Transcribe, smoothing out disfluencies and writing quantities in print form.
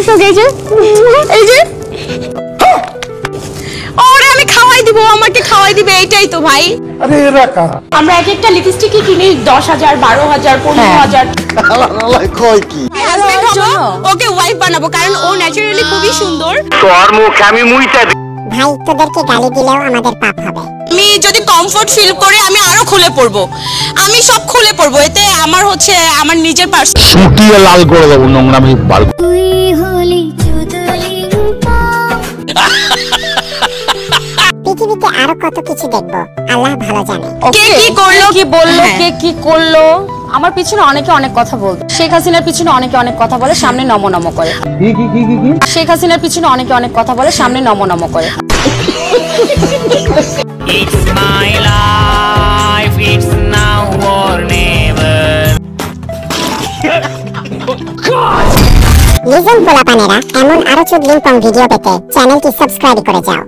দর্শক এই যে ওরে আমি খাওয়াই দিব, আমাকে খাওয়াই দিবে, এইটাই তো ভাই। আরে এরা কারা? আমরা এক একটা লিপস্টিকই কিনি 10,000 12,000 15,000। কয় কি ওকে ওয়াইফ বানাবো কারণ ও ন্যাচারালি খুবই সুন্দর। তোর মুখ আমি মুইতা ভাই তোদেরকে গালি দিলেও আমাদের পাপ হবে। আমি যদি কমফোর্ট ফিল করে আমি আরো খুলে পড়বো, আমি সব খুলে পড়বো, এতে আমার হচ্ছে আমার নিজের পার্সন। ছুটিয়ে লাল করে দেবো নোংরামি বার। পৃথিবীতে আরো কত কিছু দেখবো আল্লাহ ভালো জানে। কে কি করলো কি বললো, কে কি করলো, আমার পিছনে অনেকে অনেক কথা বলতো। শেখ হাসিনার পিছনে অনেকে অনেক কথা বলে, সামনে নমো নমো করে। শেখ হাসিনার পিছনে অনেকে অনেক কথা বলে, সামনে নমো নমো করে। It's my life, it's now or never. Legend পোলাপানেরা এমন আরো চুদলিং পং ভিডিও পেতে চ্যানেলটি সাবস্ক্রাইব করে যাও।